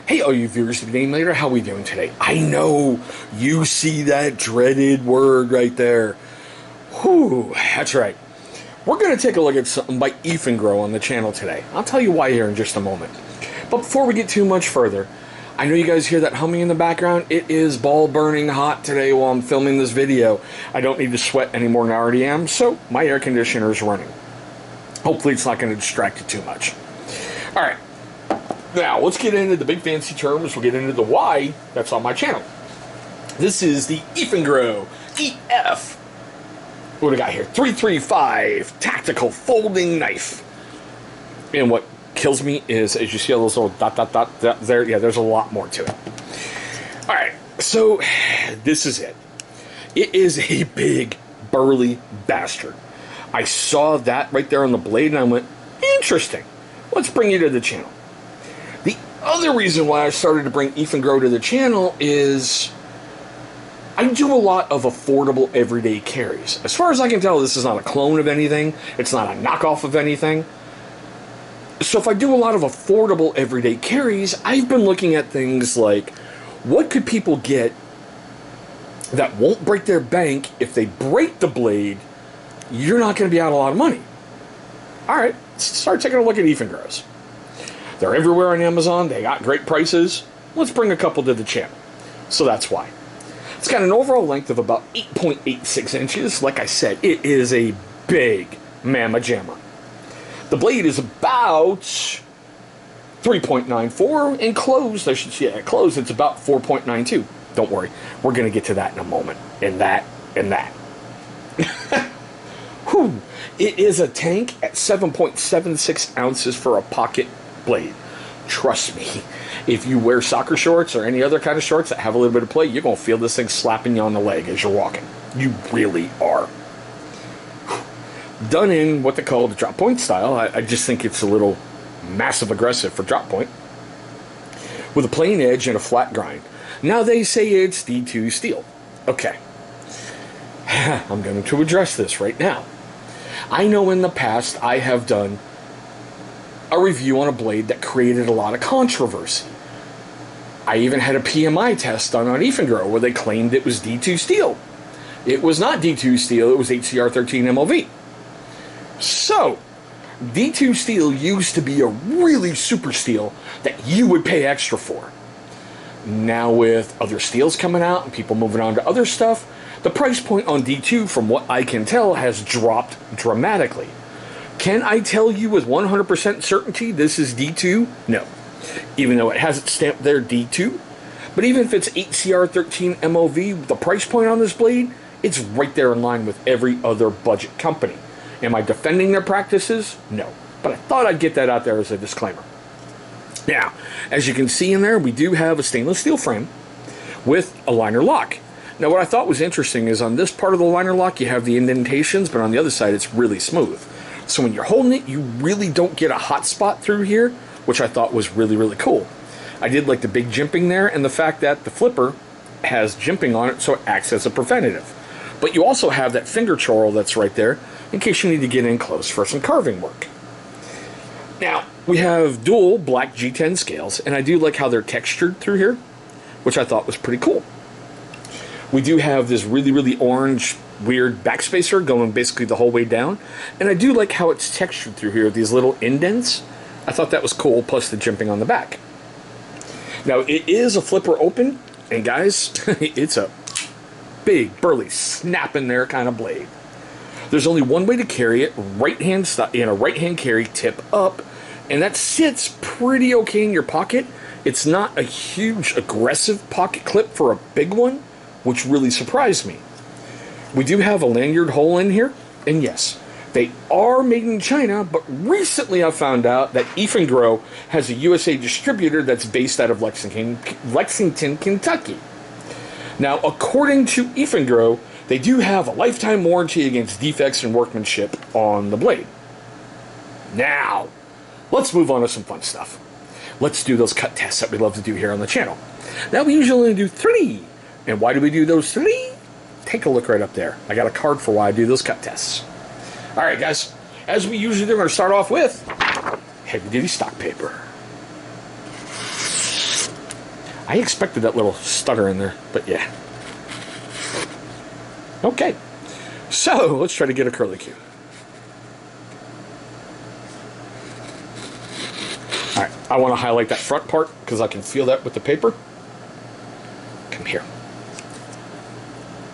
Hey, all you viewers of the Game Later, how we doing today? I know you see that dreaded word right there. Whew, that's right. We're going to take a look at something by Eafengrow on the channel today. I'll tell you why here in just a moment. But before we get too much further, I know you guys hear that humming in the background. It is ball burning hot today while I'm filming this video. I don't need to sweat any more than I already am, so my air conditioner is running. Hopefully it's not going to distract you too much. All right. Now, let's get into the big fancy terms. We'll get into the why that's on my channel. This is the Eafengrow EF. What do we got here? 335 tactical folding knife. And what kills me is, as you see all those little dot there, yeah, there's a lot more to it. All right, so this is it. It is a big, burly bastard. I saw that right there on the blade, and I went, interesting. Let's bring you to the channel. The other reason why I started to bring Eafengrow to the channel is I do a lot of affordable everyday carries. As far as I can tell, this is not a clone of anything. It's not a knockoff of anything. So if I do a lot of affordable everyday carries, I've been looking at things like, what could people get that won't break their bank? If they break the blade, you're not going to be out a lot of money. All right, let's start taking a look at Eafengrows. They're everywhere on Amazon. They got great prices. Let's bring a couple to the channel. So that's why. It's got an overall length of about 8.86 inches. Like I said, it is a big mamma jamma. The blade is about 3.94, and closed, I should say, yeah, closed, it's about 4.92. Don't worry, we're going to get to that in a moment. And that. Whew. It is a tank at 7.76 ounces for a pocket blade. Trust me, if you wear soccer shorts or any other kind of shorts that have a little bit of play, you're going to feel this thing slapping you on the leg as you're walking. You really are. Done in what they call the drop point style. I just think it's a little massive aggressive for drop point, with a plain edge and a flat grind. Now they say it's D2 steel. Okay. I'm going to address this right now. I know in the past I have done a review on a blade that created a lot of controversy. I even had a PMI test done on Eafengrow where they claimed it was D2 steel. It was not D2 steel, it was HCR13 MOV. So, D2 steel used to be a really super steel that you would pay extra for. Now with other steels coming out and people moving on to other stuff, the price point on D2, from what I can tell, has dropped dramatically. Can I tell you with 100% certainty this is D2? No. Even though it has it stamped there D2. But even if it's HCR13 MOV, the price point on this blade, it's right there in line with every other budget company. Am I defending their practices? No. But I thought I'd get that out there as a disclaimer. Now, as you can see in there, we do have a stainless steel frame with a liner lock. Now, what I thought was interesting is on this part of the liner lock, you have the indentations, but on the other side, it's really smooth. So when you're holding it, you really don't get a hot spot through here, which I thought was really, really cool. I did like the big jimping there, and the fact that the flipper has jimping on it, so it acts as a preventative. But you also have that finger chorl that's right there, in case you need to get in close for some carving work. Now, we have dual black G10 scales, and I do like how they're textured through here, which I thought was pretty cool. We do have this really, really orange, weird backspacer going basically the whole way down, and I do like how it's textured through here, these little indents. I thought that was cool, plus the jimping on the back. Now, it is a flipper open, and guys, it's a big, burly, snap in there kind of blade. There's only one way to carry it, right-hand carry, tip up, and that sits pretty okay in your pocket. It's not a huge, aggressive pocket clip for a big one, which really surprised me. We do have a lanyard hole in here, and yes, they are made in China, but recently I found out that Eafengrow has a USA distributor that's based out of Lexington, Kentucky. Now, according to Eafengrow, they do have a lifetime warranty against defects and workmanship on the blade. Now, let's move on to some fun stuff. Let's do those cut tests that we love to do here on the channel. Now, we usually do 3. And why do we do those 3? Take a look right up there. I got a card for why I do those cut tests. All right, guys. As we usually do, we're going to start off with heavy-duty stock paper. I expected that little stutter in there, but yeah. Okay, so let's try to get a curlicue. Alright, I want to highlight that front part because I can feel that with the paper. Come here.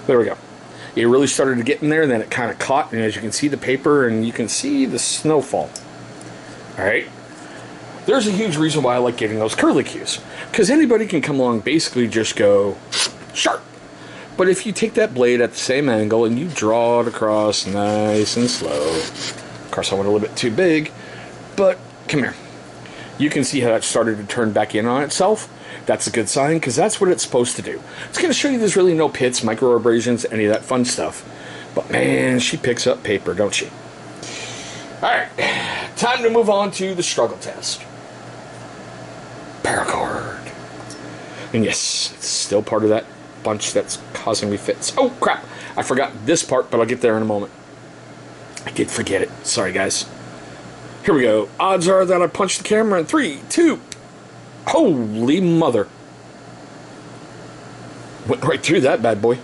There we go. It really started to get in there, and then it kind of caught, and as you can see the paper, and you can see the snowfall. Alright? There's a huge reason why I like getting those curlicues. Because anybody can come along, basically just go sharp. But if you take that blade at the same angle and you draw it across nice and slow. Of course, I went a little bit too big, but come here. You can see how that started to turn back in on itself. That's a good sign, because that's what it's supposed to do. It's going to show you there's really no pits, micro abrasions, any of that fun stuff. But man, she picks up paper, don't she? Alright, time to move on to the struggle test. Paracord. And yes, it's still part of that bunch that's causing me fits. Oh, crap. I forgot this part, but I'll get there in a moment. I did forget it. Sorry, guys. Here we go. Odds are that I punch the camera in 3, 2. Holy mother. Went right through that bad boy.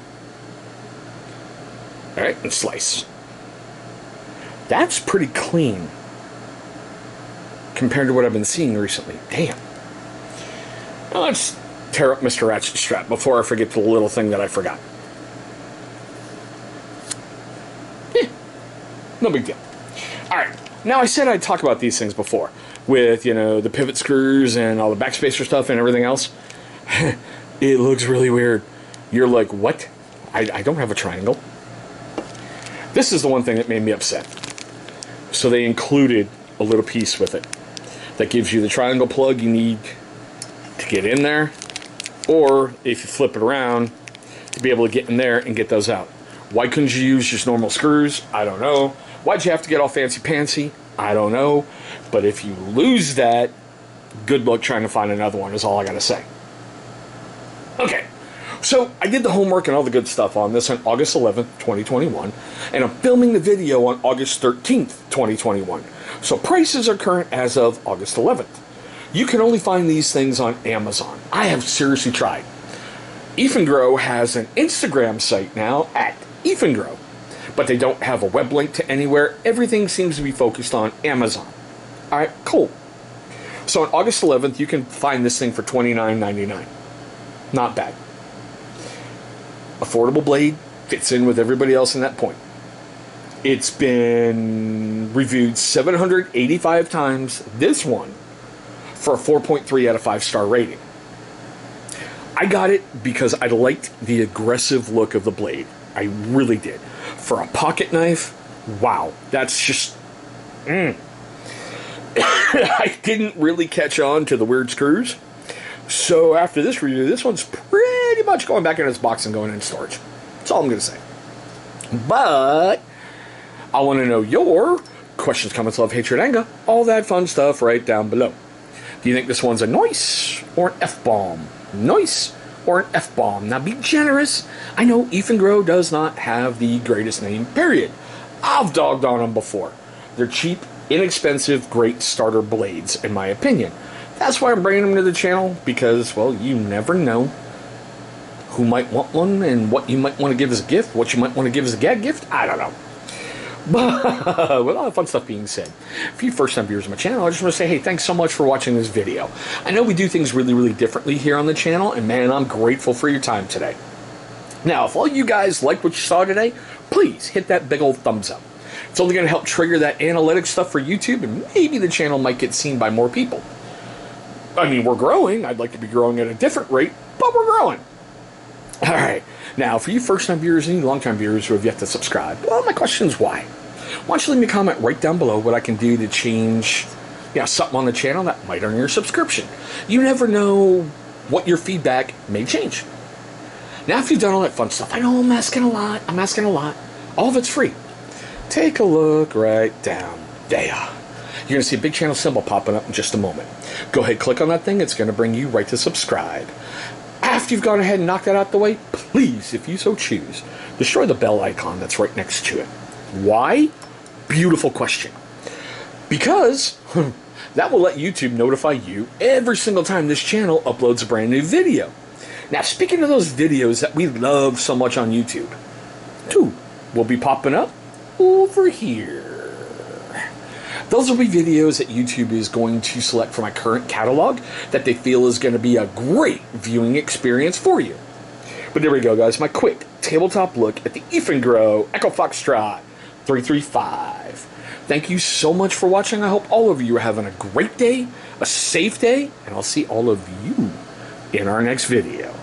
Alright, and slice. That's pretty clean compared to what I've been seeing recently. Damn. Now let's tear up Mr. Ratchet Strap before I forget the little thing that I forgot. No big deal. Alright, now I said I'd talk about these things before, with, you know, the pivot screws and all the backspacer stuff and everything else. It looks really weird. You're like, what? I don't have a triangle. This is the one thing that made me upset. So they included a little piece with it that gives you the triangle plug you need to get in there, or if you flip it around, to be able to get in there and get those out. Why couldn't you use just normal screws? I don't know. Why'd you have to get all fancy-pantsy? I don't know. But if you lose that, good luck trying to find another one is all I gotta say. Okay, so I did the homework and all the good stuff on this on August 11th, 2021, and I'm filming the video on August 13th, 2021. So prices are current as of August 11th. You can only find these things on Amazon. I have seriously tried. Eafengrow has an Instagram site now at Eafengrow, but they don't have a web link to anywhere. Everything seems to be focused on Amazon. Alright, cool. So on August 11th, you can find this thing for $29.99. Not bad. Affordable blade, fits in with everybody else in that point. It's been reviewed 785 times, this one, for a 4.3 out of 5 star rating. I got it because I liked the aggressive look of the blade. I really did. For a pocket knife, wow, that's just... I didn't really catch on to the weird screws. So after this review, this one's pretty much going back in its box and going in storage. That's all I'm going to say. But I want to know your questions, comments, love, hatred, anger, all that fun stuff right down below. Do you think this one's a nice or an F-bomb? Nice or an F-bomb? Now be generous. I know Eafengrow does not have the greatest name, period. I've dogged on them before. They're cheap, inexpensive, great starter blades, in my opinion. That's why I'm bringing them to the channel, because, well, you never know who might want one and what you might want to give as a gift, what you might want to give as a gag gift. I don't know. But with all the fun stuff being said, if you're first time viewers of my channel, I just want to say, hey, thanks so much for watching this video. I know we do things really, really differently here on the channel, and man, I'm grateful for your time today. Now, if all you guys liked what you saw today, please hit that big old thumbs up. It's only going to help trigger that analytics stuff for YouTube, and maybe the channel might get seen by more people. I mean, we're growing. I'd like to be growing at a different rate, but we're growing. All right. Now, for you first-time viewers and long-time viewers who have yet to subscribe, well, my question is why? Why don't you leave me a comment right down below what I can do to change, something on the channel that might earn your subscription. You never know what your feedback may change. Now, if you've done all that fun stuff, I know I'm asking a lot. All of it's free. Take a look right down there. You're going to see a big channel symbol popping up in just a moment. Go ahead, click on that thing. It's going to bring you right to subscribe. After you've gone ahead and knocked that out the way, please, if you so choose, destroy the bell icon that's right next to it. Why? Beautiful question. Because That will let YouTube notify you every single time this channel uploads a brand new video. Now, speaking of those videos that we love so much on YouTube, 2 will be popping up over here. Those will be videos that YouTube is going to select from my current catalog that they feel is going to be a great viewing experience for you. But there we go, guys. My quick tabletop look at the Eafengrow Echo Foxtrot 335. Thank you so much for watching. I hope all of you are having a great day, a safe day, and I'll see all of you in our next video.